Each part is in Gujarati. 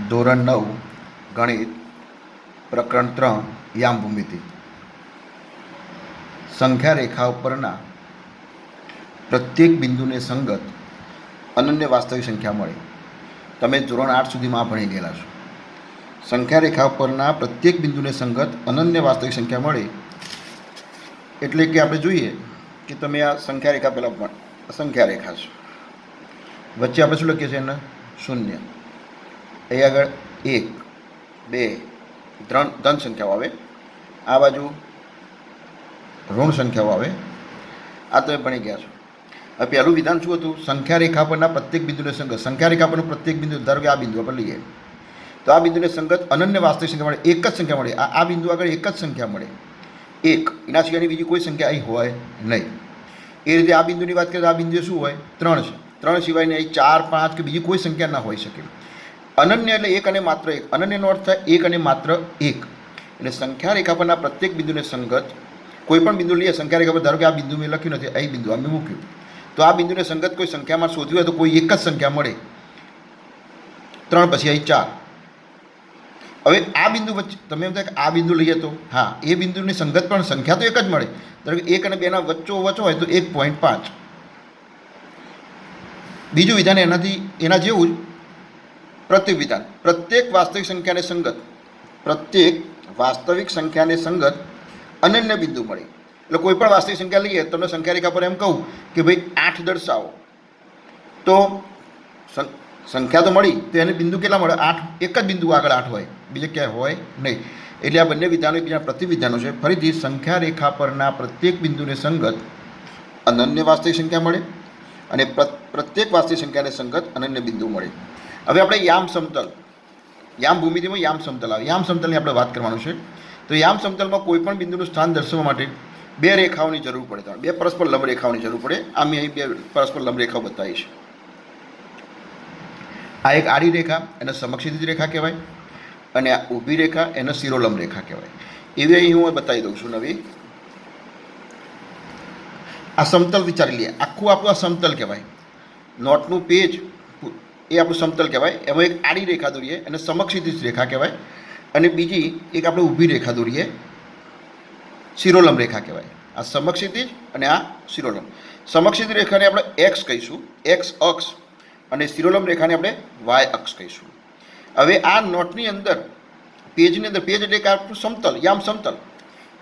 ધોરણ 9 ગણિત પ્રકરણ 3 યામ ભૂમિતિ. સંખ્યા રેખા ઉપરના પ્રત્યેક બિંદુને સંગત અનન્ય વાસ્તવિક સંખ્યા મળે. તમે ધોરણ 8 સુધીમાં આ ભણી ગયેલા છો. સંખ્યા રેખા ઉપરના પ્રત્યેક બિંદુને સંગત અનન્ય વાસ્તવિક સંખ્યા મળે એટલે કે આપણે જોઈએ કે તમે આ સંખ્યા રેખા પહેલાં પણ સંખ્યા રેખા છે, વચ્ચે આપણે શું લખીએ છીએ એને શૂન્ય, અહીં આગળ 1 2 3 ધન સંખ્યાઓ આવે, આ બાજુ ઋણ સંખ્યાઓ આવે. આ તમે ભણી ગયા છો. હવે પહેલું વિધાન શું હતું? સંખ્યા રેખા પરના પ્રત્યેક બિંદુને સંગત. સંખ્યા રેખા પરનું પ્રત્યેક બિંદુ, ધારો કે આ બિંદુ આપણે લઈએ તો આ બિંદુને સંગત અનન્ય વાસ્તવિક સંખ્યા મળે, એક જ સંખ્યા મળે. આ બિંદુ આગળ એક જ સંખ્યા મળે, એક, એના સિવાયની બીજી કોઈ સંખ્યા અહીં હોય નહીં. એ રીતે આ બિંદુની વાત કરીએ તો આ બિંદુ શું હોય? 3 છે. 3 સિવાયની અહીં 4 5 કે બીજી કોઈ સંખ્યા ના હોઈ શકે. અનન્ય એટલે એક અને માત્ર એક. અનન્યનો અર્થ થાય એક અને માત્ર એક. એટલે સંખ્યા રેખા પરના પ્રત્યેક બિંદુને સંગત, કોઈ પણ બિંદુ લઈએ સંખ્યા રેખા પર, ધારો કે આ બિંદુ મેં લખ્યું નથી, અહીં બિંદુ અમે મૂક્યું, તો આ બિંદુને સંગત કોઈ સંખ્યામાં શોધ્યું હોય તો કોઈ એક જ સંખ્યા મળે. 3 પછી અહીં 4. હવે આ બિંદુ વચ્ચે તમે એમ થાય કે આ બિંદુ લઈએ તો હા, એ બિંદુની સંગત પણ સંખ્યા તો એક જ મળે. ધારો કે 1 અને 2 ના વચ્ચો હોય તો 1.5. બીજું વિધાન એના જેવું જ પ્રત્યેક વિધાન, પ્રત્યેક વાસ્તવિક સંખ્યાને સંગત, પ્રત્યેક વાસ્તવિક સંખ્યાને સંગત અનન્ય બિંદુ મળે. એટલે કોઈ પણ વાસ્તવિક સંખ્યા લઈએ, તમને સંખ્યા રેખા પર એમ કહું કે ભાઈ 8 દર્શાવો, તો સંખ્યા તો મળી, તો એને બિંદુ કેટલા મળે? 8. એક જ બિંદુ આગળ 8 હોય, બીજે ક્યાંય હોય નહીં. એટલે આ બંને વિધાનો એકબીજા પ્રતિવિધાનો છે. ફરીથી સંખ્યા રેખા પરના પ્રત્યેક બિંદુને સંગત અનન્ય વાસ્તવિક સંખ્યા મળે અને પ્રત્યેક વાસ્તવિક સંખ્યાને સંગત અનન્ય બિંદુ મળે. હવે આપણે યામ સમતલ, યામ ભૂમિતિમાં યામ સમતલ આવે. યામ સમતલની આપણે વાત કરવાનું છે. તો યામ સમતલમાં કોઈ પણ બિંદુનું સ્થાન દર્શાવવા માટે બે રેખાઓની જરૂર પડે. બે પરસ્પર લંબ રેખાઓની જરૂર પડે. આ મેં અહીં બે પરસ્પર લંબ રેખાઓ બતાવી છે. આ એક આડી રેખા, એને સમક્ષિતિજ રેખા કહેવાય, અને આ ઊભી રેખા એને શિરોલંબ રેખા કહેવાય. એવી અહીં હું બતાવી દઉં છું નવી. આ સમતલ વિચારી લઈએ, આખું આપણું આ સમતલ કહેવાય. નોટનું પેજ એ આપણું સમતલ કહેવાય. એમાં એક આડી રેખા દોરીએ એને સમક્ષિતિજ રેખા કહેવાય, અને બીજી એક આપણે ઊભી રેખા દોરીએ શિરોલંબ રેખા કહેવાય. આ સમક્ષિતિજ અને આ શિરોલંબ. સમક્ષિતિજ રેખાને આપણે એક્સ કહીશું, એક્સ અક્ષ, અને શિરોલંબ રેખાને આપણે વાય અક્ષ કહીશું. હવે આ નોટની અંદર પેજની અંદર, પેજ એટલે કે આપણું સમતલ, યામ સમતલ,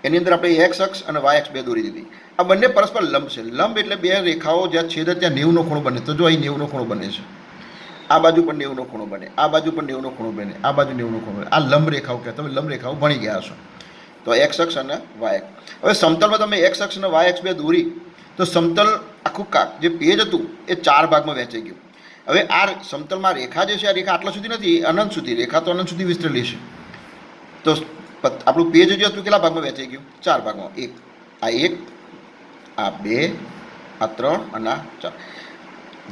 એની અંદર આપણે એક્સ અક્ષ અને વાય અક્ષ બે દોરી દીધી. આ બંને પરસ્પર લંબ છે. લંબ એટલે બે રેખાઓ જ્યાં છેદે ત્યાં 90નો ખૂણો બને. તો જો અહીં 90નો ખૂણો બને છે, આ બાજુ પણ 90નો ખૂણો બને, આ બાજુ પણ 90નો ખૂણો બને, આ બાજુ 90નો ખૂણો બને. આ લંબ રેખાઓ કહેવાય. તમે લંબ રેખાઓ ભણી ગયા છો. તો એક્સ અક્ષ અને વાય અક્ષ. હવે સમતલમાં તમે એક્સ અક્ષ અને વાય અક્ષ બે દોરી તો સમતલ આખું જે પેજ હતું એ 4 ભાગમાં વહેંચાઈ ગયું. હવે આ સમતલમાં રેખા જે છે, આ રેખા આટલા સુધી નથી, અનંત સુધી. રેખા તો અનંત સુધી વિસ્તરેલી છે. તો આપણું પેજ જે હતું કેટલા ભાગમાં વહેંચાઈ ગયું? 4 ભાગમાં. આ 1, આ 2, આ 3 અને આ 4.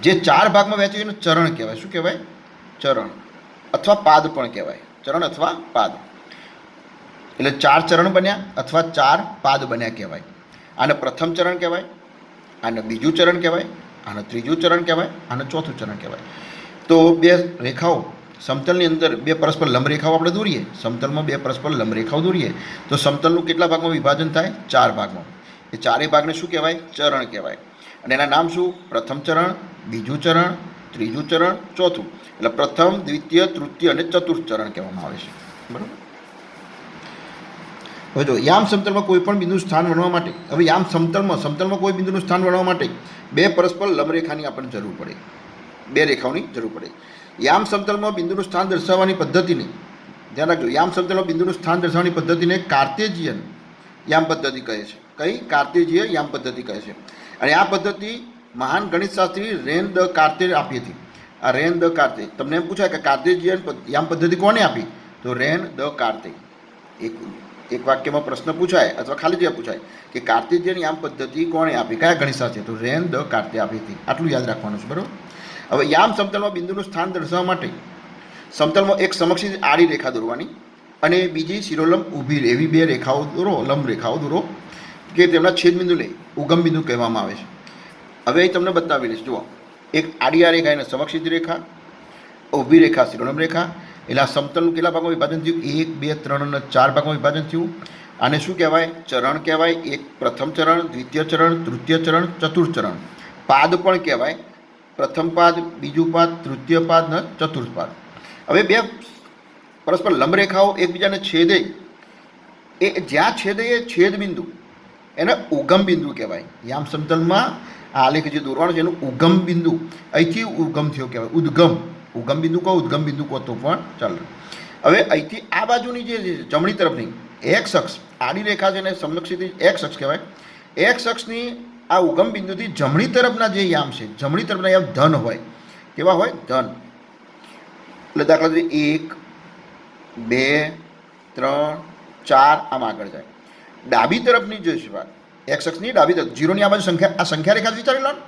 જે 4 ભાગમાં વહેંચાઈ ગયું ચરણ કહેવાય. શું કહેવાય? ચરણ અથવા પાદ પણ કહેવાય. ચરણ અથવા પાદ. એટલે 4 ચરણ બન્યા અથવા 4 પાદ બન્યા કહેવાય. આને પ્રથમ ચરણ કહેવાય, આને બીજું ચરણ કહેવાય, આને ત્રીજું ચરણ કહેવાય, આને ચોથું ચરણ કહેવાય. તો બે રેખાઓ સમતલની અંદર બે પરસ્પર લંબ રેખાઓ આપણે દોરીએ, સમતલમાં બે પરસ્પર લંબ રેખાઓ દોરીએ તો સમતલનું કેટલા ભાગમાં વિભાજન થાય? 4 ભાગમાં. એ ચારેય ભાગને શું કહેવાય? ચરણ કહેવાય. અને એના નામ શું? પ્રથમ ચરણ, બીજું ચરણ, ત્રીજું ચરણ, ચોથું. એટલે પ્રથમ, દ્વિતીય, તૃતીય અને ચતુર્થ ચરણ કહેવામાં આવે છે. બરાબર. હવે જો યામ સમતલમાં કોઈ પણ બિંદુનું સ્થાન ગણવા માટે, હવે યામ સમતલમાં કોઈ બિંદુનું સ્થાન ગણવા માટે બે પરસ્પર લંબ રેખાની આપણને જરૂર પડે, બે રેખાઓની જરૂર પડે. યામ સમતલમાં બિંદુનું સ્થાન દર્શાવવાની પદ્ધતિને ધ્યાન રાખજો. યામ સમતલમાં બિંદુનું સ્થાન દર્શાવવાની પદ્ધતિને કાર્ટેશિયન યામ પદ્ધતિ કહે છે. કઈ? કાર્ટેશિયન યામ પદ્ધતિ કહે છે. અને આ પદ્ધતિ મહાન ગણિતશાસ્ત્રી રેન દ કાર્તે આપી હતી. આ રેન દ કાર્તે. તમને એમ પૂછાય કે કાર્ટેશિયન યામ પદ્ધતિ કોને આપી? તો રેન દ કાર્તે. એક વાક્યમાં પ્રશ્ન પૂછાય અથવા ખાલી જગ્યા પૂછાય કે કાર્ટેશિયન યામ પદ્ધતિ કોણે આપી, કયા ગણિતશાસ્ત્રી? તો રેન દ કાર્તે આપી હતી. આટલું યાદ રાખવાનું છે. બરાબર. હવે યામ સમતલમાં બિંદુનું સ્થાન દર્શાવવા માટે સમતલમાં એક સમક્ષિતિજ આડી રેખા દોરવાની અને બીજી શિરોલંબ ઊભી, એવી બે રેખાઓ દોરો, લંબ રેખાઓ દોરો કે તેમના છેદબિંદુને ઉગમ બિંદુ કહેવામાં આવે છે. હવે અહીં તમને બતાવી દઈશ. જુઓ, એક આડી રેખા એને સમક્ષિતિજ રેખા, ઊભી રેખા શિરોલંબ રેખા, એટલે આ સમતલનું કેટલા ભાગમાં વિભાજન થયું? 1, 2, 3 અને 4 ભાગમાં વિભાજન થયું. આને શું કહેવાય? ચરણ કહેવાય. એક પ્રથમ ચરણ, દ્વિતીય ચરણ, તૃતીય ચરણ, ચતુર્થ ચરણ. પાદ પણ કહેવાય. પ્રથમ પાદ, બીજું પાદ, તૃતીય પાદ અને ચતુર્થ પાદ. હવે બે પરસ્પર લંબરેખાઓ એકબીજાને છેદે, એ જ્યાં છેદે એ છેદ બિંદુ એને ઉગમ બિંદુ કહેવાય. યામ સમતલમાં આ આલેખ જે દોરવાનો છે એનું ઉગમ બિંદુ અહીંથી ઉગમ થયો કહેવાય. ઉગમ બિંદુ કહો, ઉદ્ગમ બિંદુ કહો તો પણ ચાલે. હવે અહીંથી આ બાજુની જે જમણી તરફની એક્સ અક્ષ આડી રેખા છે એને સમક્ષિતિ એક્સ અક્ષ કહેવાય. એક્સ અક્ષની આ ઉગમ બિંદુથી જમણી તરફના જે યામ છે, જમણી તરફના યામ ધન હોય. કેવા હોય? ધન. એટલે દાખલા તરીકે 1, 2, 3, 4 આમ આગળ જાય. ડાબી તરફની જે છે એક્સ અક્ષની ડાબી તરફ જીરોની આ બાજુ સંખ્યા રેખા વિચારી લો ને,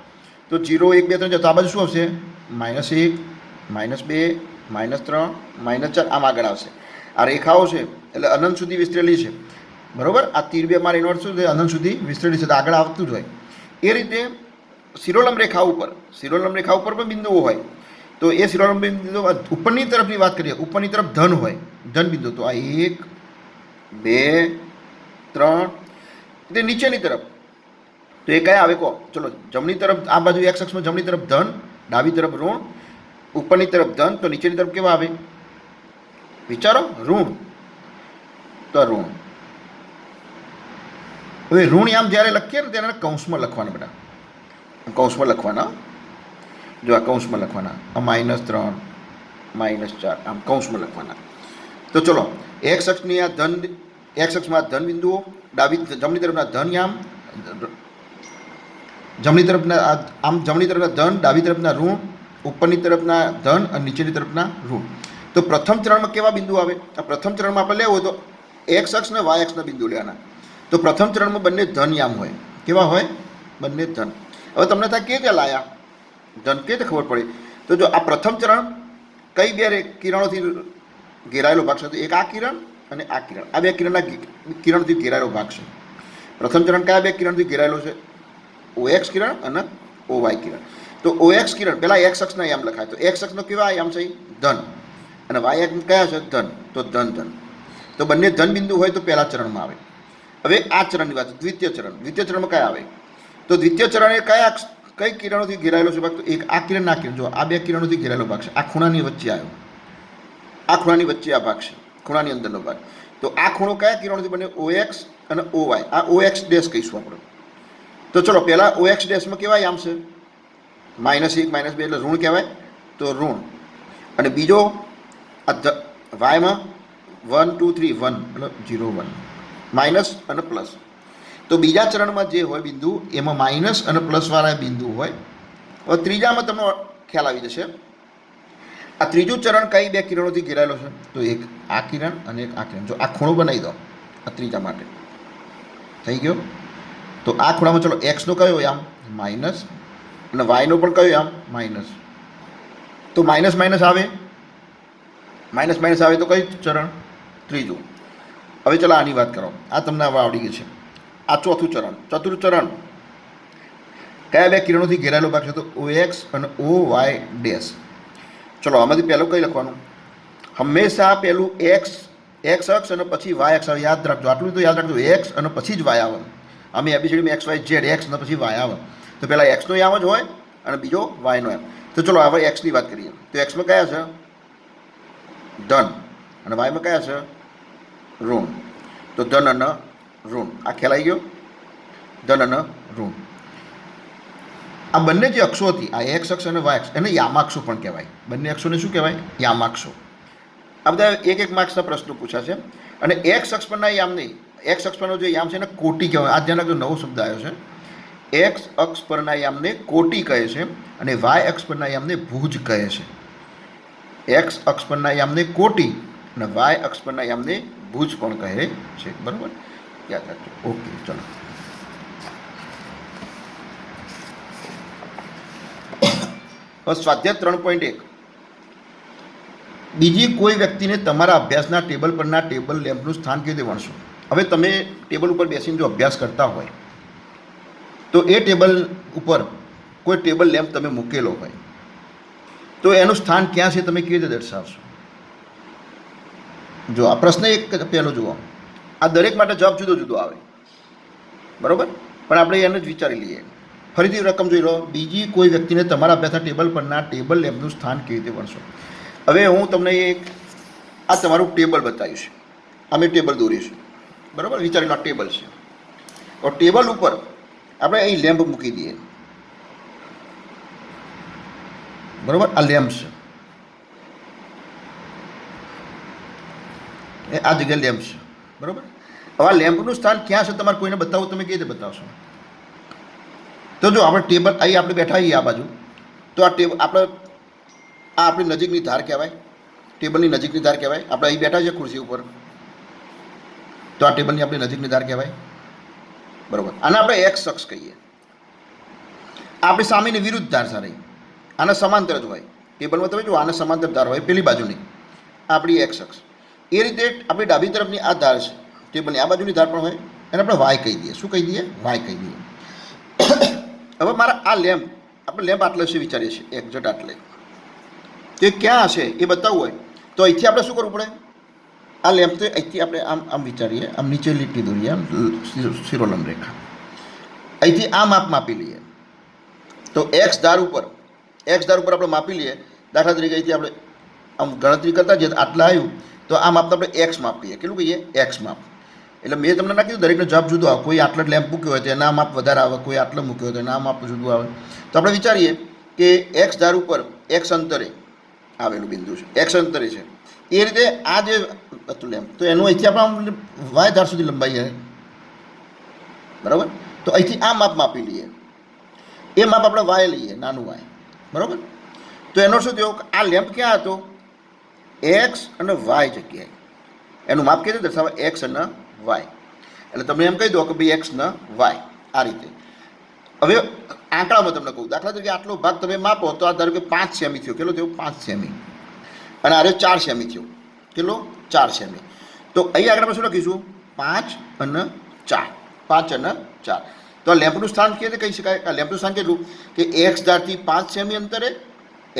તો 0, 1, 2, 3 જતો આ બાજુ શું આવશે? -1, -2, -3, -4 આમ આગળ આવશે. આ રેખાઓ છે એટલે અનંત સુધી વિસ્તરેલી છે, બરાબર. આ તીર બે મારી એનો અર્થ શું છે? અનંત સુધી વિસ્તરેલી છે, તો આગળ આવતું જ હોય. એ રીતે શિરોલંબ રેખા ઉપર પણ બિંદુઓ હોય. તો એ શિરોલંબ બિંદુ ઉપરની તરફની વાત કરીએ, ઉપરની તરફ ધન હોય, ધન બિંદુ. તો આ 1, 2, 3. એટલે નીચેની તરફ તો એ કયા આવે કહો? ચલો, જમણી તરફ આ બાજુ એક્સ અક્ષમાં જમણી તરફ ધન, ડાબી તરફ ઋણ, ઉપરની તરફ ધન, તો નીચેની તરફ કેવા આવે? વિચારો, ઋણ. તો ઋણ. હવે ઋણ આમ જ્યારે લખીએ ને ત્યારે કૌંસમાં લખવાના બેટા, કૌંસમાં લખવાના. જો આ કૌંસમાં લખવાના, આ -3, -4 આમ કૌંસમાં લખવાના. તો ચલો, એક્સ અક્ષની આ ધન, એક્સ અક્ષમાં ધન બિંદુઓ, જમણી તરફના ધન યામ, જમણી તરફના ધન, ડાબી તરફના ઋણ, ઉપરની તરફના ધન અને નીચેની તરફના ઋણ. તો પ્રથમ ચરણમાં કેવા બિંદુ આવે? આ પ્રથમ ચરણમાં આપણે લેવું હોય તો એક્સ અક્ષ ને વાય અક્ષના બિંદુ લેવાના. તો પ્રથમ ચરણમાં બંને ધન યામ હોય. કેવા હોય? બંને ધન. હવે તમને ત્યાં કે રીતે લાયા ધન, કે ખબર પડે? તો જો આ પ્રથમ ચરણ કઈ બે કિરણોથી ઘેરાયેલો ભાગ છે? તો એક આ કિરણ અને આ કિરણ, આ બે કિરણથી ઘેરાયેલો ભાગ છે. પ્રથમ ચરણ કયા બે કિરણથી ઘેરાયેલો છે? OX કિરણ અને OY કિરણ. તો OX કિરણ પહેલાં એક્સ અક્ષના યામ લખાય. તો એક્સ અક્ષનો કેવા યામ છે? ધન. અને વાય અક્ષ કયા છે? ધન. તો ધન. તો બંને ધન બિંદુ હોય તો પહેલા ચરણમાં આવે. હવે આ ચરણની વાત, દ્વિતીય ચરણમાં કયા આવે? તો દ્વિતીય ચરણ એ કઈ કિરણોથી ઘેરાયેલો છે ભાગ? તો એક આ કિરણ, આ કિરણ. જો આ બે કિરણોથી ઘેરાયેલો ભાગ છે. આ ખૂણાની વચ્ચે આવ્યો, આ ખૂણાની વચ્ચે આ ભાગ છે, ખૂણાની અંદરનો ભાગ. તો આ ખૂણો કયા કિરણોથી બને? OX અને OY. આ OX ડેશ કહીશું આપણે. તો ચલો, પહેલાં OX ડેશમાં કેવા યામ છે? -1, -2 એટલે ઋણ કહેવાય, તો ઋણ. અને બીજો આ વાયમાં 1, 2, 3 1 એટલે 0, 1, માઇનસ અને પ્લસ. તો બીજા ચરણમાં જે હોય બિંદુ એમાં માઇનસ અને પ્લસવાળા બિંદુ હોય. હવે ત્રીજામાં તમને ખ્યાલ આવી જશે. આ ત્રીજું ચરણ કઈ બે કિરણોથી ઘેરાયેલો છે? તો એક આ કિરણ અને એક આ કિરણ. જો આ ખૂણો બનાવી દો આ ત્રીજા માટે, થઈ ગયો. તો આ ખૂણામાં ચલો એક્સનો કયો યામ? માઇનસ. અને વાયનો પણ કયો યામ? માઇનસ. તો માઇનસ આવે, તો કઈ ચરણ? ત્રીજું. હવે ચલો આની વાત કરો, આ તમને હવે આવડી ગઈ છે. આ ચોથું ચરણ, ચતુર્થ ચરણ કયા બે કિરણોથી ઘેરાયેલો ભાગ છે? તો OX અને OY ડેશ. ચલો આમાંથી પહેલું કઈ લખવાનું? હંમેશા પહેલું એક્સ અક્ષ અને પછી વાય અક્ષ આવે. યાદ રાખજો, આટલું તો યાદ રાખજો, એક્સ અને પછી જ વાય આવે. અમે ABCDમાં XY Z, એક્સ અને પછી વાય આવે. તો પહેલાં એક્સનો યામ જ હોય અને બીજો વાયનો યામ. તો ચલો હવે એક્સની વાત કરીએ. તો એક્સમાં કયા છે? ધન. અને વાયમાં કયા છે? ઋણ. તો ધન અને ઋણ, આ ખ્યાલ આવી ગયો? ધન અને ઋણ. આ બંને જે અક્ષો હતી, આ એક્સ અક્ષ અને વાય અક્ષ, એને યામાક્ષો પણ કહેવાય. બંને અક્ષોને શું કહેવાય? યામાક્ષો. આ બધા એક માર્ક્સના પ્રશ્નો પૂછ્યા છે. અને એક્સ અક્ષ પરના યામ નહીં, એક્સ અક્ષ પરનો જે યામ છે એને કોટી કહેવાય. આ ધ્યાન રાખજો, નવો શબ્દ આવ્યો છે. એક્સ અક્ષ પરના યામને કોટી કહે છે અને વાય અક્ષ પરના યામને ભુજ કહે છે. એક્સ અક્ષ પરના યામને કોટી અને વાય અક્ષ પરના યામને ભુજ પણ કહે છે. બરાબર, યાદ રાખજો. ઓકે, ચલો. સ્વાધ્યાય 3.1. બીજી કોઈ વ્યક્તિને તમારા અભ્યાસના ટેબલ પરના ટેબલ લેમ્પનું સ્થાન કેવી રીતે વણશો? હવે તમે ટેબલ ઉપર બેસીને જો અભ્યાસ કરતા હોય તો એ ટેબલ ઉપર કોઈ ટેબલ લેમ્પ તમે મૂકેલો હોય તો એનું સ્થાન ક્યાં છે તમે કેવી રીતે દર્શાવશો? જો આ પ્રશ્ન એક પહેલો જુઓ, આ દરેક માટે જવાબ જુદો જુદો આવે, બરાબર, પણ આપણે એને જ વિચારી લઈએ. ફરીથી રકમ જોઈ લો. બીજી કોઈ વ્યક્તિને તમારા અભ્યાસના ટેબલ પરના ટેબલ લેમ્પનું સ્થાન કેવી રીતે વણશો. હવે હું તમને એક આ તમારું ટેબલ બતાવીશ. અમે ટેબલ દોરીશું, બરાબર. વિચારી લો આ ટેબલ છે. તો ટેબલ ઉપર આપણે અહીં લેમ્પ મૂકી દઈએ, બરાબર. આ લેમ્પ છે, આ જગ્યાએ લેમ્પ છે, બરાબર. હવે આ લેમ્પનું સ્થાન ક્યાં છે તમારે કોઈને બતાવવું, તમે કેવી રીતે બતાવશો? તો જો આપણે ટેબલ અહીં આપણે બેઠા છીએ આ બાજુ, તો આ ટેબલ આપણે આ આપણી નજીકની ધાર કહેવાય, ટેબલની નજીકની ધાર કહેવાય. આપણે અહીં બેઠા છીએ ખુરશી ઉપર, તો આ ટેબલની આપણી નજીકની ધાર કહેવાય, બરાબર. આને આપણે એક્સ અક્ષ કહીએ. આપણી સામેની વિરુદ્ધ ધાર સારી, આને સમાંતર જ હોય. ટેબલમાં તમે જો આને સમાંતર ધાર હોય પેલી બાજુની, આપણી એક્સ અક્ષ. એ રીતે આપણી ડાબી તરફની આ ધાર છે, ટેબલની આ બાજુની ધાર પણ હોય, એને આપણે વાય કહી દઈએ. શું કહી દઈએ? વાય કહી દઈએ. હવે મારા આ લેમ્પ, આપણે લેમ્પ આટલે છે વિચારીએ છીએ, એક્ઝેક્ટ આટલે, તે ક્યાં હશે એ બતાવવું હોય તો અહીંથી આપણે શું કરવું પડે? આ લેમ્પ તો અહીંથી આપણે આમ આમ વિચારીએ, આમ નીચે લીટી દોરીએ, આમ શિરોલંબ રેખા, અહીંથી આ માપ માપી લઈએ. તો એક્સ ધાર ઉપર આપણે માપી લઈએ. દાખલા તરીકે અહીંથી આપણે આમ ગણતરી કરતા જઈએ, આટલા આવ્યું તો આ માપને આપણે એક્સ માપીએ. કેટલું કહીએ? એક્સ માપ. એટલે મેં તમને ના કીધું દરેકનો જવાબ જુદો આવે. કોઈ આટલો લેમ્પ મૂક્યો હોય તો એના માપ વધારે આવે, કોઈ આટલો મૂક્યો હોય તો એના માપ જુદું આવે. તો આપણે વિચારીએ કે એક્સ ધાર ઉપર એક્સ અંતરે આવેલું બિંદુ છે, એક્સ અંતરે છે. એ રીતે આ જે હતું લેમ્પ, તો એનું અહીંથી આપણે વાય ધાર સુધી લંબાઈ જાય, બરાબર. તો અહીંથી આ માપ માપી લઈએ. એ માપ આપણે વાય લઈએ, નાનું વાય, બરાબર. તો એનો શું થયો? આ લેમ્પ ક્યાં હતો? એક્સ અને વાય જગ્યાએ. એનું માપ કેવી રીતે દર્શાવે? એક્સ અને વાય. એટલે તમે એમ કહી દો કે ભાઈ એક્સ ને વાય, આ રીતે. હવે આંકડામાં તમને કહું, દાખલા તરીકે આટલો ભાગ તમે માપો તો આ ધારો કે 5 સેમી થયો. કેટલો થયો? 5 સેમી. અને આરે 4 સેમી થયો. કેટલો? 4 સેમી. તો અહીં આગળ આપણે શું લખીશું? 5 અને 4. 5 અને 4. તો આ લેમ્પનું સ્થાન કેવી રીતે કહી શકાય? આ લેમ્પનું સ્થાન કેટલું કે એક્સ ધારથી 5 સેમી અંતરે,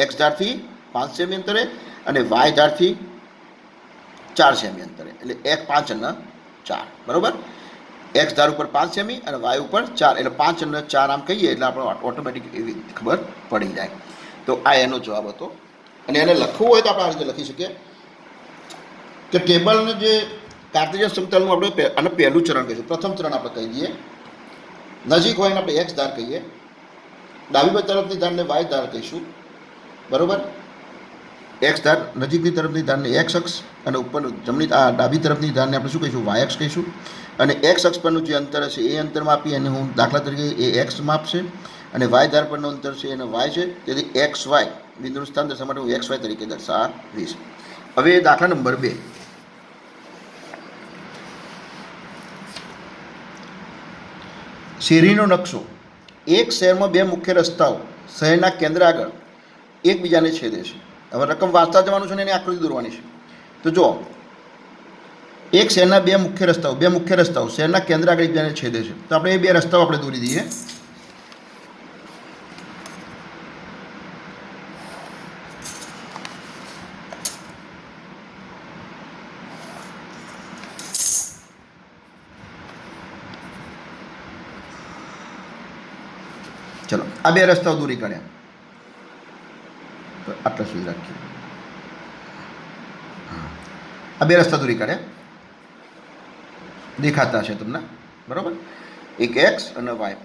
એક્સ ધારથી 5 સેમી અંતરે અને વાય ધારથી 4 સેમી અંતરે. એટલે 1, 5 અને 4, બરાબર. એક્સ ધાર ઉપર 5 સેમી અને વાય ઉપર 4, એટલે 5 અને 4 આમ કહીએ એટલે આપણે ઓટોમેટિક એવી ખબર પડી જાય. તો આ એનો જવાબ હતો. અને એને લખવું હોય તો આપણે આ રીતે લખી શકીએ કે ટેબલને જે કાર્ટેશિયન સમતલનું આપણે આને પહેલું ચરણ કહીશું. પ્રથમ ચરણ આપણે કહી દઈએ. નજીક હોય એને આપણે એક્સ ધાર કહીએ, ડાબી તરફની ધારને વાય ધાર કહીશું, બરાબર. એક્સ ધાર નજીકની તરફની ધારને એક્સ અક્ષ અને ઉપર જમણી ડાબી તરફની ધારને આપણે શું કહીશું? વાય અક્ષ કહીશું. અને એક્સ અક્ષ પરનું જે અંતર હશે એ અંતર માપી અને હું દાખલા તરીકે એ એક્સ માપ છે અને વાય ધાર પરનું અંતર છે એને વાય છે. તેથી એક્સ વાય બિંદુનું સ્થાન દર્શાવવા માટે હું એક્સ વાય તરીકે દર્શાવીશ. હવે દાખલા નંબર 2. શેરીનો નકશો. એક શહેરમાં 2 મુખ્ય રસ્તાઓ શહેરના કેન્દ્ર આગળ એકબીજાને છેદે છે. હવે રકમ વાંચતા જવાનું છે ને એની આકૃતિ દોરવાની છે. તો જો એક શહેરના 2 મુખ્ય રસ્તાઓ શહેરના કેન્દ્ર આગળ એકબીજાને છેદે છે. તો આપણે એ 2 રસ્તાઓ આપણે દોરી દઈએ. ચલો આ 2 રસ્તાઓ દોરી કાઢ્યા. તો આટલા સુધી રાખીએ. આ 2 રસ્તા દોરી કાઢ્યા, દેખાતા છે તમને, બરાબર. એક એક્સ અને વાય,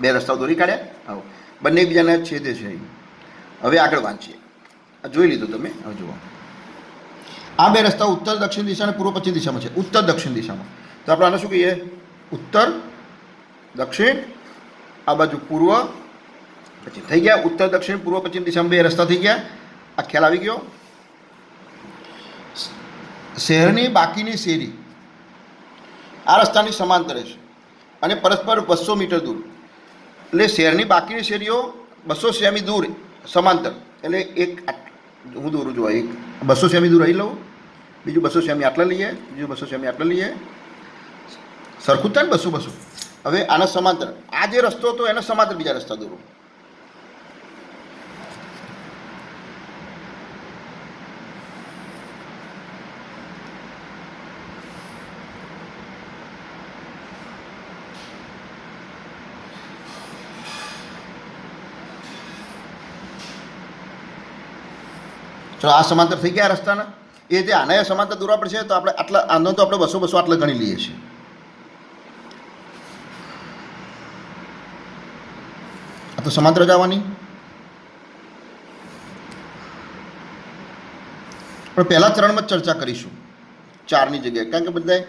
2 રસ્તાઓ દોરી કાઢ્યા. હવે બંને એકબીજાને છેદે છે. હવે આગળ વાંચીએ. આ જોઈ લીધું તમે. હવે જુઓ, આ 2 રસ્તાઓ ઉત્તર દક્ષિણ દિશા અને પૂર્વ પશ્ચિમ દિશામાં છે. ઉત્તર દક્ષિણ દિશામાં તો આપણે આને શું કહીએ? ઉત્તર દક્ષિણ, આ બાજુ પૂર્વ પશ્ચિમ થઈ ગયા. ઉત્તર દક્ષિણ પૂર્વ પશ્ચિમ દિશામાં 2 રસ્તા થઈ ગયા. આ ખ્યાલ આવી ગયો. શહેરની બાકીની શેરી આ રસ્તાની સમાંતર છે અને પરસ્પર 200 મીટર દૂર. એટલે શહેરની બાકીની શેરીઓ 200 સેમી દૂર સમાંતર. એટલે એક હું દોરું છું, એક 200 સેમી દૂર અહીં લઉં, બીજું 200 સેમી આટલા લઈએ, બીજું 200 સેમી આટલા લઈએ. સરખું થાય ને 200. હવે આના સમાંતર આ જે રસ્તો હતો એના સમાંતર બીજા રસ્તા દોરો. ચલો આ સમાંતર થઈ ગયા રસ્તાના. એ રીતે આને સમાંતર દોરવા પડશે તો આપણે આટલા આનો તો આપણે 200 આટલા ગણી લઈએ છીએ. આ તો સમાંતર જ આવવાની. પણ પહેલા ચરણમાં જ ચર્ચા કરીશું 4ની જગ્યાએ, કારણ કે બધાય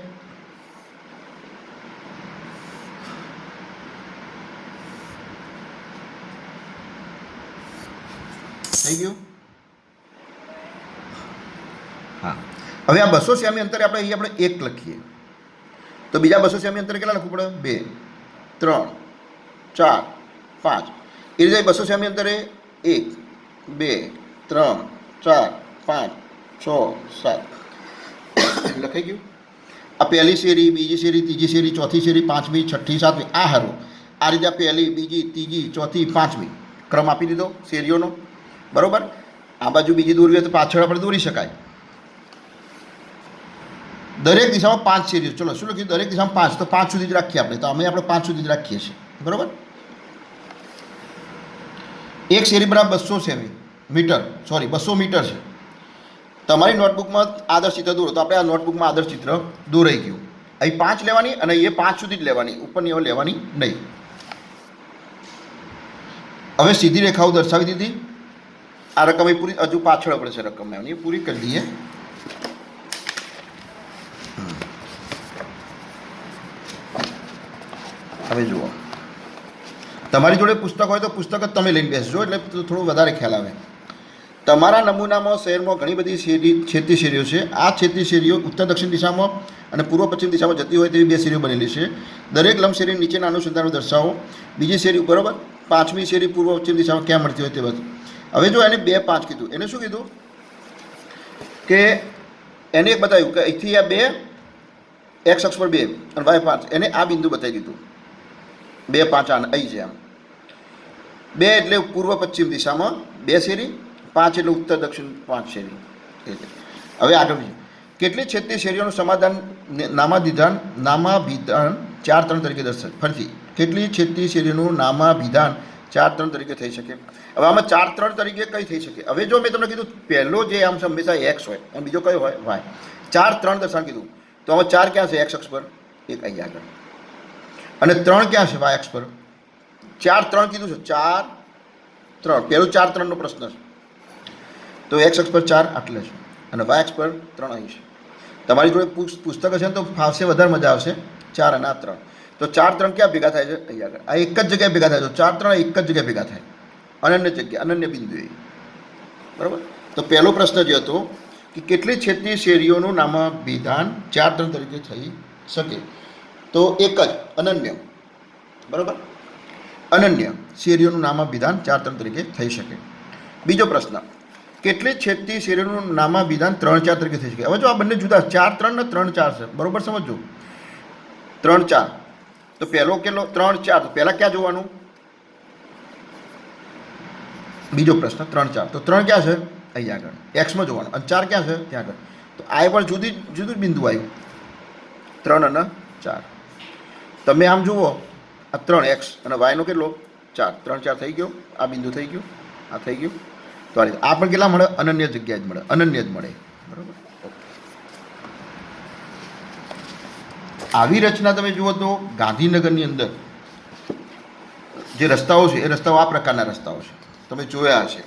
થઈ ગયું. હા, હવે આ 200 સેમી અંતરે આપણે અહીં આપણે 1 લખીએ તો બીજા 200 સેમી અંતરે કેટલા લખવું પડે? 2, 3, 4, 5. એ રીતે 200 સેમી અંતરે 1, 2, 3, 4, 5, 6, 7 લખાઈ ગયું. આ પહેલી શેરી, બીજી શેરી, ત્રીજી શેરી, ચોથી શેરી, પાંચમી, છઠ્ઠી, સાતમી, આ હારો આ રીતે આ પહેલી, બીજી, ત્રીજી, ચોથી, પાંચમી ક્રમ આપી દીધો શેરીઓનો. બરાબર. આ બાજુ બીજી દોરવી હોય તો પાછળ આપણે દોરી શકાય. દરેક દિશામાં 5 શેરીઓ. ચલો શું લખ્યું? દરેક દિશામાં 5, તો 5 સુધી જ રાખીએ આપણે. તો અમે આપણે 5 સુધી જ રાખીએ છીએ. બરાબર. એક શેરી બરાબર 200 સેમી મીટર, સોરી 200 મીટર છે. તમારી નોટબુકમાં આદર્શ ચિત્ર દોરો, તો આપણે આ નોટબુકમાં આદર્શ ચિત્ર દોરાઈ ગયું. અહીં 5 લેવાની અને એ 5 સુધી જ લેવાની, ઉપરની હવે લેવાની નહીં. હવે સીધી રેખાઓ દર્શાવી દીધી. આ રકમ એ પૂરી, હજુ પાછળ પડે છે રકમ, એની પૂરી કરી દઈએ. હવે જુઓ, તમારી જોડે પુસ્તક હોય તો પુસ્તક જ તમે લઈને બેસજો, એટલે થોડું વધારે ખ્યાલ આવે. તમારા નમૂનામાં શહેરમાં ઘણી બધી છેદતી શેરીઓ છે. આ છેદતી શેરીઓ ઉત્તર દક્ષિણ દિશામાં અને પૂર્વ પશ્ચિમ દિશામાં જતી હોય તેવી 2 શેરીઓ બનેલી છે. દરેક લંબ શેરી નીચેના અનુસંધાનો દર્શાવો. બીજી શેરી, બરાબર, 5મી શેરી પૂર્વ પશ્ચિમ દિશામાં ક્યાં મળતી હોય તે બધું. હવે જો એને 2, 5 કીધું, એને શું કીધું કે એને એક બતાવ્યું કે અહીંથી આ 2 x અક્ષ પર 2 અને y 5, એને આ બિંદુ બતાવી દીધું. 2, 5 અહીં છે. આમ 2 એટલે પૂર્વ પશ્ચિમ દિશામાં 2 શેરી, 5 એટલે ઉત્તર દક્ષિણ 5 શેરી. હવે આગળ કેટલી છેદતી શેરીઓનું સમાધાન નામાભિધાન 4, 3 તરીકે દર્શાવે. ફરીથી, કેટલી છેદતી શેરીઓનું નામાભિધાન 4, 3 તરીકે થઈ શકે. હવે આમાં 4, 3 તરીકે કઈ થઈ શકે? હવે જો મેં તમને કીધું પહેલો જે આમ હંમેશા x હોય અને બીજો કયો હોય? y. 4, 3 દર્શાવ કીધું તો આમાં 4 ક્યાં છે? x અક્ષ પર, 1 અહીં આગળ. અને 3 ક્યાં છે? y અક્ષ પર. 4, 3 કીધું છે. 4, 3 પહેલું 4, 3 નો પ્રશ્ન છે. તો x અક્ષ પર 4 આટલે છે અને y અક્ષ પર 3 અહીં છે. તમારી જોડે પુસ્તક હશે ને તો ફાવશે, વધારે મજા આવશે. 4 અને આ 3, તો 4, 3 ક્યાં ભેગા થાય છે? અહીં આગળ. આ એક જ જગ્યાએ ભેગા થાય. તો 4, 3 એક જ જગ્યાએ ભેગા થાય, અનન્ય જગ્યા, અનન્ય બિંદુએ. બરાબર. તો પહેલો પ્રશ્ન જે હતો કે કેટલી છેદતી શેરીઓનું નામાભિધાન 4, 3 તરીકે થઈ શકે? તો એક જ, અનન્ય. બરાબર. અનન્ય શેરીઓનું નામાભિધાન 4, 3 તરીકે થઈ શકે. બીજો પ્રશ્ન, કેટલી છેદતી શેરીઓનું નામાભિધાન 3, 4 તરીકે થઈ શકે? હવે જો આ બંને જુદા, 4, 3 ને 3, 4 છે. બરાબર સમજો. 3, 4 તો પહેલો કેટલો? 3, 4. તો પહેલાં ક્યાં જોવાનું? બીજો પ્રશ્ન 3, 4 તો 3 ક્યાં છે? અહીં આગળ એક્સમાં જોવાનું. અને 4 ક્યાં છે? ત્યાં આગળ. તો આ પણ જુદું જ બિંદુ આવ્યું, 3 અને 4. તમે આમ જુઓ, આ 3 x અને yનો કેટલો? 4. 3, 4 થઈ ગયો. આ બિંદુ થઈ ગયું, આ થઈ ગયું. તો આ પણ કેટલા મળે? અનન્ય જગ્યા જ મળે, અનન્ય જ મળે. બરાબર. આવી રચના તમે જુઓ તો ગાંધીનગરની અંદર જે રસ્તાઓ છે એ રસ્તાઓ આ પ્રકારના રસ્તાઓ છે, તમે જોયા હશે.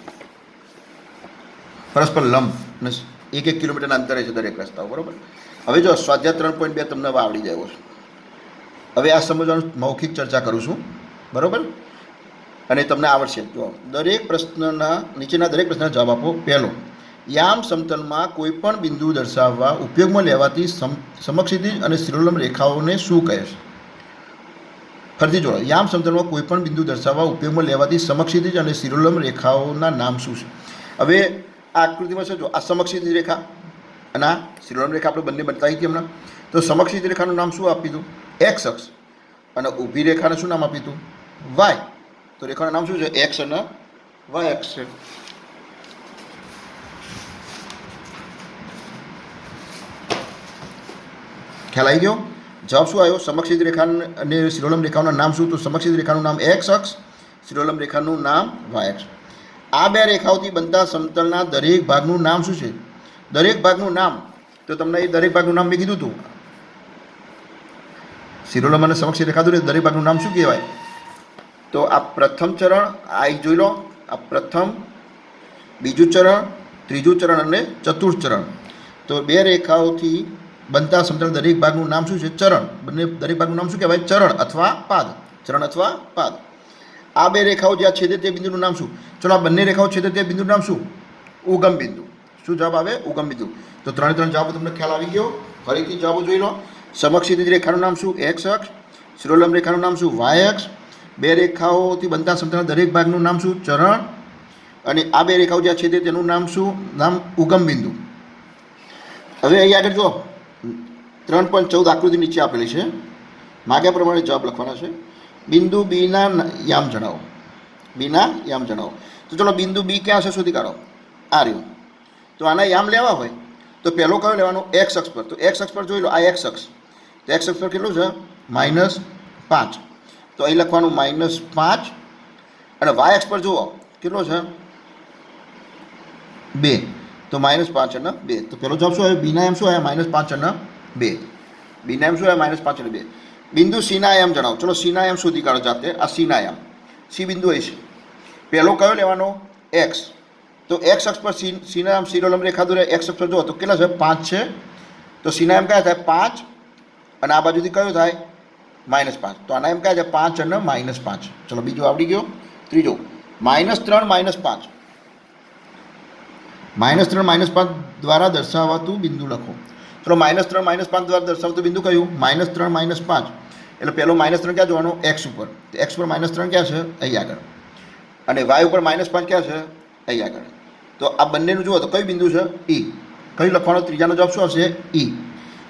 પરસ્પર લંબ અને 1-1 કિલોમીટરના અંતરે છે દરેક રસ્તાઓ. બરાબર. હવે જો સ્વાધ્યાય 3.2 તમને હવે આવડી જાય છે. હવે આ સમજવાનું મૌખિક ચર્ચા કરું છું. બરાબર. અને તમને આવડશે. જો દરેક પ્રશ્નના નીચેના દરેક પ્રશ્નના જવાબ આપો. પહેલો, યામ સમતલમાં કોઈ પણ બિંદુ દર્શાવવા ઉપયોગમાં લેવાતી સમક્ષિતિજ અને શિરોલંબ રેખાઓને શું કહે છે? ફરીથી જોડો, યામ સમતલમાં કોઈ પણ બિંદુ દર્શાવવા ઉપયોગમાં લેવાતી સમક્ષિતિજ અને શિરોલંબ રેખાઓના નામ શું છે? હવે આ આકૃતિમાં છે, જો આ સમક્ષિતિજ રેખા અને આ શિરોલંબ રેખા આપણે બંને બતાવી હતી હમણાં. તો સમક્ષિતિજ રેખાનું નામ શું આપી દીધું? x અક્ષ. અને ઊભી રેખાને શું નામ આપી દીધું? y. તો રેખાનું નામ શું છે? x અને y અક્ષ છે. ખ્યાલ આવી ગયો? જવાબ શું આવ્યો? સમક્ષિત રેખા અને શિરોલંબ રેખાઓના નામ શું? તો સમક્ષિત રેખાનું નામ x અક્ષ, શિરોલંબ રેખાનું નામ y અક્ષ. આ બે રેખાઓથી બનતા સમતલના દરેક ભાગનું નામ શું છે? દરેક ભાગનું નામ, તો તમને એ દરેક ભાગનું નામ મેં કીધું હતું. શિરોલંબ અને સમક્ષ રેખા દોરી દરેક ભાગનું નામ શું કહેવાય? તો આ પ્રથમ ચરણ, આ એક જોઈ લો, આ પ્રથમ, બીજું ચરણ, ત્રીજું ચરણ અને ચતુર્થ ચરણ. તો બે રેખાઓથી બનતા સમતલ દરેક ભાગનું નામ શું છે? ચરણ. બંને દરેક ભાગનું નામ શું કહેવાય? ચરણ અથવા પાદ. ચરણ અથવા પાદ. આ બે રેખાઓ જ્યાં છેદે તે બિંદુનું નામ શું? ચલો, આ બંને રેખાઓ છેદે તે બિંદુનું નામ શું? ઉગમ બિંદુ. શું જવાબ આવે? ઉગમ બિંદુ. તો 3 જવાબો તમને ખ્યાલ આવી ગયો. ફરીથી જવાબો જોઈ લો. સમક્ષ ક્ષિતિજ રેખાનું નામ શું? એક્સ અક્ષ. શિરોલંબ રેખાનું નામ શું? વાય અક્ષ. બે રેખાઓથી બનતા સમતલના દરેક ભાગનું નામ શું? ચરણ. અને આ બે રેખાઓ જ્યાં છેદે તેનું નામ શું? નામ ઉગમ બિંદુ. હવે અહીં આગળ જો 3.14 આકૃતિ નીચે આપેલી છે. માગ્યા પ્રમાણે જવાબ લખવાના છે. બિંદુ બીના યામ જણાવો. બીના યામ જણાવો. તો ચલો, બિંદુ બી ક્યાં છે શોધી કાઢો. આ રહ્યું. તો આના યામ લેવા હોય તો પહેલો કયો લેવાનો? એક્સ અક્ષ પર. તો એક્સ અક્ષ પર જોઈ લો, આ એક્સ અક્ષ. તો એક્સ અક્ષ પર કેટલું છે? -5. તો અહીં લખવાનું -5. અને વાય અક્ષ પર જુઓ કેટલો છે? 2. તો -5 અને 2. તો પહેલો જવાબ શું આવ્યો? બીના યામ શું આવ્યા? -5 અને 2. બીના યામ શું આવ્યા? -5 અને 2. બિંદુ સીના યામ જણાવો. ચલો, સીના યામ શોધી કાઢો જાતે. આ સીના યામ, સી બિંદુ અહીં છે. પહેલો કયો લેવાનો? એક્સ. તો એક્સ અક્ષ પર સીના યામ શિરોલંબ રેખા દોરે એક્સ અક્ષ પર જુઓ તો કેટલા છે? 5 છે. તો સીના યામ કયા થાય? 5. અને આ બાજુથી કયો થાય? -5. તો આના એમ કયા છે? 5 અને -5. ચલો, બીજું આવડી ગયો. ત્રીજો, -3 -5. -3 -5 દ્વારા દર્શાવાતું બિંદુ લખો. ચલો, -3 -5 દ્વારા દર્શાવતું બિંદુ કયું? -3 -5. એટલે પહેલો -3 ક્યાં જોવાનો? એક્સ ઉપર. તો એક્સ પર -3 ક્યાં છે? અહીં આગળ. અને વાય ઉપર -5 ક્યાં છે? અહીં આગળ. તો આ બંનેનું જુઓ તો કયું બિંદુ છે? ઈ. કયું લખવાનો? ત્રીજાનો જવાબ શું હશે? ઈ.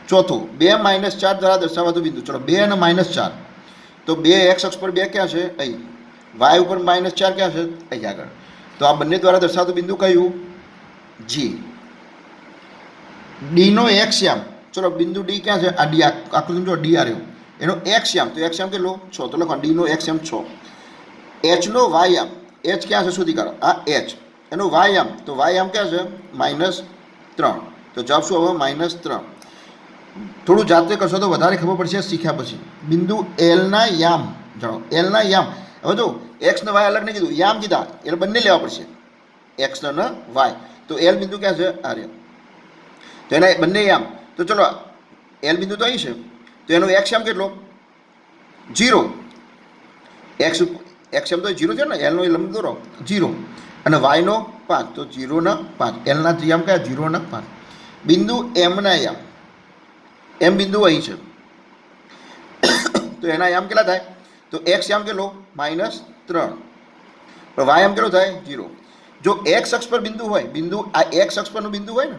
ચોથું, 2 -4 દ્વારા દર્શાવાતું બિંદુ. ચલો, 2 અને -4. તો 2 એક્સ અક્ષ પર 2 ક્યાં છે? અહીં. વાય ઉપર -4 ક્યાં છે? અહીં આગળ. તો આ બંને દ્વારા દર્શાવતું બિંદુ કયું? જી. ડીનો એક્સ યામ. ચલો, બિંદુ ડી ક્યાં છે? આ ડી આકૃતિ જો ડી આ રહ્યું. એનો એક્સ યામ. તો એક્સ યામ કેટલો? 6. તો લખો ડીનો એક્સ યામ 6. એચનો વાય યામ. એચ ક્યાં છે શોધી કાઢો. આ એચ. એનો વાય યામ. તો વાય યામ ક્યાં છે? -3. તો જવાબ શું હવે? -3. થોડું જાતે કરશો તો વધારે ખબર પડશે શીખ્યા પછી. બિંદુ એલના યામ જણાવો. એલના યામ. હવે જો એક્સ ને વાય અલગ નહીં કીધું, યામ કીધા. એટલે બંને લેવા પડશે, એક્સ અને વાય. તો એલ બિંદુ ક્યાં છે? આ રહ્યો. તો એના બંને યામ. તો ચલો, એલ બિંદુ તો અહીં છે. તો એનો એક્સ યામ કેટલો? 0. એક્સ યામ તો 0 છે ને. એલનો લંબ દોરો 0. અને વાયનો 5. તો 0 ને 5. એલના યામ કયા? 0 અને 5. બિંદુ એમના યામ. એમ બિંદુ અહીં છે. તો એના યામ કેટલા થાય? તો એક્સ યામ કેટલો? -3. પણ વાય યામ કેટલો થાય? 0. જો એક્સ અક્ષ પર બિંદુ હોય, બિંદુ આ એક્સ અક્ષ પરનું બિંદુ હોય ને,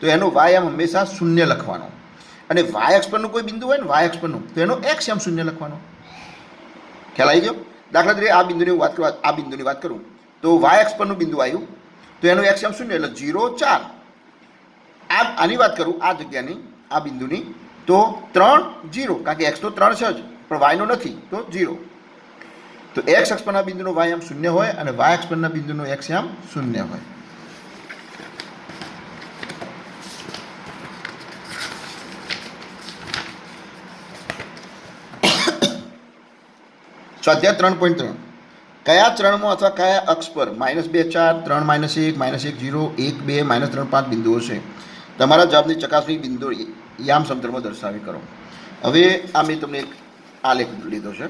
તો એનો વાય યામ હંમેશા 0 લખવાનો. અને વાય અક્ષ પરનું કોઈ બિંદુ હોય ને, વાય અક્ષ પરનું, તો એનો એક્સ યામ 0 લખવાનો. ખ્યાલ આવી ગયો? દાખલા તરીકે આ બિંદુની વાત કરું, આ બિંદુની વાત કરું તો વાય અક્ષ પરનું બિંદુ આવ્યું, તો એનો એક્સ યામ 0 એટલે 0 4. આની વાત કરું, આ જગ્યાની, આ બિંદુની, તો 3 0, કારણ કે એક્સ તો 3 છે જ, પણ વાયનો નથી, તો 0. તો એક્સ અક્ષ પરના બિંદુનો વાય યામ 0 હોય અને વાય અક્ષ પરના બિંદુનો એક્સ યામ 0 હોય. સ્વાધ્યાય 3.3. કયા ચરણમાં અથવા કયા અક્ષ પર -2 4, 3 -1, -1 0, 1 2, -3 5 બિંદુઓ છે? તમારા જવાબની ચકાસણી બિંદુ યામ સમતલમાં દર્શાવી કરો. હવે આ મેં તમને એક આલેખ લીધો છે.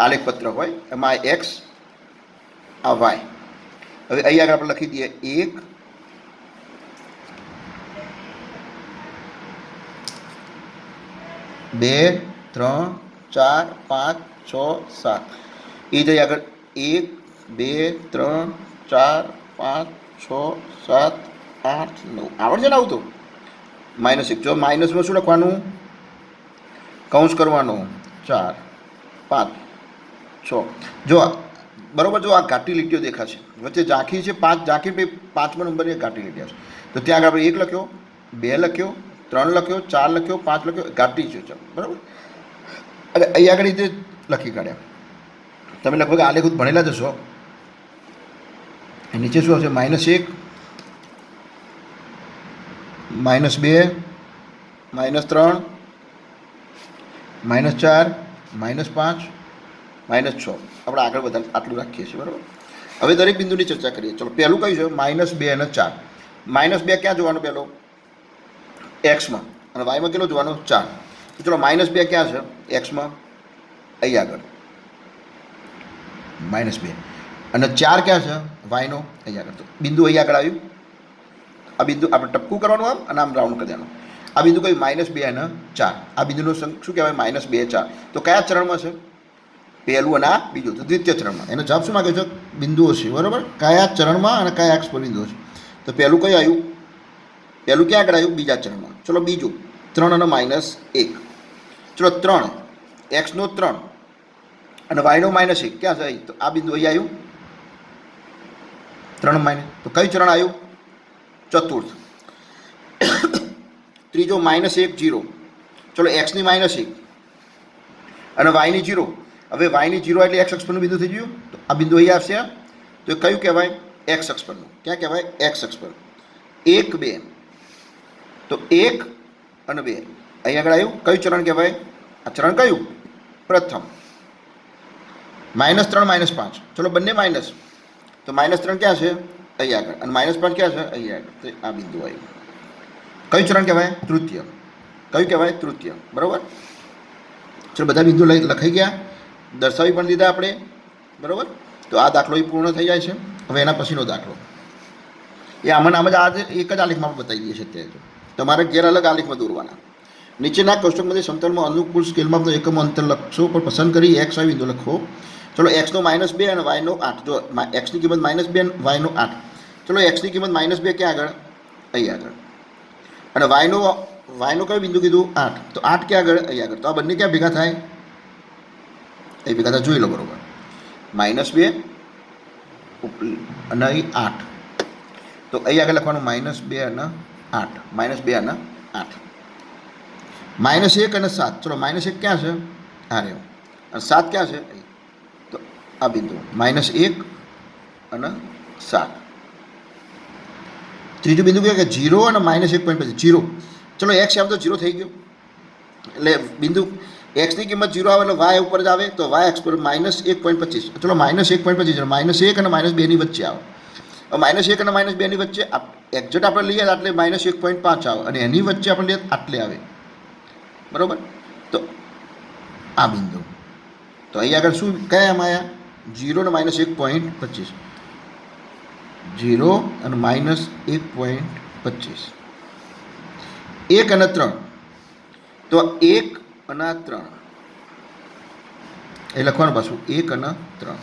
આલેખ પત્ર હોય એમાં એક્સ, આ વાય. હવે અહીં આગળ આપણે લખી દઈએ 1 2 3 4 5 6 7. એ જઈ આગળ 1 2 3 4 5 6 7 8 9. આવડશે ને? આવું તો -1. જો માઇનસમાં શું લખવાનું? કૌંસ કરવાનો. 4 5 6. જો બરાબર, જો આ ઘાટી લીટીઓ દેખાશે વચ્ચે ઝાંખી છે, 5 ઝાંખી, 5મા નંબરની ઘાટી લીટી છે. તો ત્યાં આગળ આપણે 1 લખ્યો, 2 લખ્યો, 3 લખ્યો, 4 લખ્યો, 5 લખ્યો, ઘાટી છે. ચાલો, બરાબર. અને અહીં આગળ રીતે લખી કાઢ્યા. તમે લગભગ આલેખ ભણેલા જશો. નીચે શું આવશે? -1 -2 -3 -4 -5 -6. આપણે આગળ બધા આટલું રાખીએ છીએ, બરાબર. હવે દરેક બિંદુની ચર્ચા કરીએ. ચલો, પહેલું કયું છે? -2 અને 4. -2 ક્યાં જોવાનો? પહેલો એક્સમાં, અને વાયમાં કેટલો જોવાનો? 4. તો ચલો, -2 ક્યાં છે? એક્સમાં, અહીં આગળ -2. અને 4 ક્યાં છે? વાયનો અહીં આગળ. તો બિંદુ અહીં આગળ આવ્યું. આ બિંદુ આપણે ટપકું કરવાનું આમ, અને આમ રાઉન્ડ કરી દેવાનું. આ બિંદુ કયું? -2 અને 4. આ બિંદુનું શું કહેવાય? -2 4. તો કયા ચરણમાં છે? પહેલું અને આ બીજું, તો દ્વિતીય ચરણમાં. એનો જવાબ શું માગ્યો છે? બિંદુઓ છે, બરાબર. કયા ચરણમાં અને કયા અક્ષ પર બિંદુઓ છે? તો પહેલું કયું આવ્યું? પહેલું ક્યાં આગળ આવ્યું? બીજા ચરણમાં. ચલો, બીજું 3 અને -1. ચલો, 3 એક્સનો 3 અને વાયનો -1 ક્યાં છે? તો આ બિંદુ અહીં આવ્યું. 3 - તો કયું ચરણ આવ્યું? ચતુર્થ. ત્રીજો -1 0. ચલો, એક્સની -1 અને વાયની 0. હવે વાયની 0 એટલે એક્સ અક્ષ પરનું બિંદુ થઈ ગયું. તો આ બિંદુ અહીં આવશે. તો એ કયું કહેવાય? એક્સ અક્ષ પરનું. ક્યાં કહેવાય? એક્સ અક્ષ પર. 1 2. તો 1 અને 2 અહીં આગળ આવ્યું. કયું ચરણ કહેવાય? આ ચરણ કયું? પ્રથમ. -3 -5. ચલો, બંને માઇનસ. તો -3 ક્યાં છે? અહીં આગળ. અને -5 ક્યાં છે? અહીં આગળ. તો આ બિંદુ આવ્યું. કયું ચરણ કહેવાય? તૃતીય. કયું કહેવાય? તૃતીય, બરાબર. ચલો, બધા બિંદુ લખાઈ ગયા, દર્શાવી પણ દીધા આપણે, બરાબર. તો આ દાખલો એ પૂર્ણ થઈ જાય છે. હવે એના પછીનો દાખલો એ આમાં આમ જ આજે એક જ આલેખમાં બતાવી દઈએ છીએ. અત્યારે તમારે ઘેર અલગ આલેખમાં દોરવાના. નીચેના કોષ્ટકમાંથી સમતલમાં અનુકૂળ સ્કેલમાં એકમ અંતર લખશો, પણ પસંદ કરી એક્સ વાય બિંદુ લખો. ચલો, એક્સનો -2 અને વાયનો 8. જો એક્સની કિંમત -2 અને વાયનો 8. ચલો, એક્સની કિંમત -2 ક્યાં આગળ? અહીં આગળ. અને વાયનો કયો બિંદુ કીધું? 8. તો 8 ક્યાં આગળ? અહીં આગળ. તો આ બંને ક્યાં ભેગા થાય? એ ભેગા થાય, જોઈ લો, બરોબર. -2 અને અહીં 8. તો અહીં આગળ લખવાનું -2 અને 8. -2 અને 8. -1 અને 7. ચલો, -1 ક્યાં છે? આ રહ્યો. અને 7 ક્યાં છે? તો આ બિંદુ -1 અને 7. ત્રીજું બિંદુ કહેવાય કે 0 અને -1.25. 0. ચલો, એક્સ આમ તો 0 થઈ ગયો. એટલે બિંદુ એક્સની કિંમત 0 આવે એટલે વાય ઉપર જ આવે. તો વાય એક્સ પર -1.25. ચલો, -1.25 -1 અને -2 ની વચ્ચે આવે. -1 અને -2 ની વચ્ચે એક્ઝેક્ટ આપણે લઈએ એટલે -1.5 આવે, અને એની વચ્ચે આપણે લઈએ આટલે આવે, બરાબર. તો આ બિંદુ, તો અહીં આગળ શું કયા એમ આવ્યા? 0 અને -1.25. 0 અને -1.25. 1 અને 3. તો 1 અને 3 એ લખવાનું પાછું. 1 અને 3.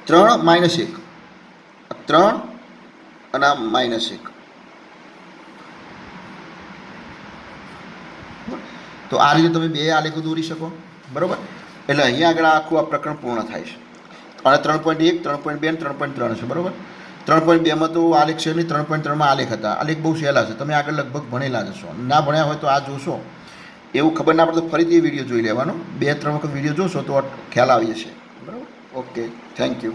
3 -1. 3 અને -1. તો આ રીતે તમે બે આલેખો દોરી શકો, બરાબર. એટલે અહીંયા આગળ આખું આ પ્રકરણ પૂર્ણ થાય છે. અને 3.1, 3.2 અને 3.3 છે, બરાબર. 3.2માં તો આલેખ છે નહીં. 3.3માં આલેખ હતા. આલેખ બહુ સહેલા છે. તમે આગળ લગભગ ભણેલા જશો. ના ભણ્યા હોય તો આ જોશો. એવું ખબર ના પડે તો ફરીથી એ વિડીયો જોઈ લેવાનો. 2-3 વખત વિડીયો જોશો તો ખ્યાલ આવી જશે, બરાબર. Okay, thank you.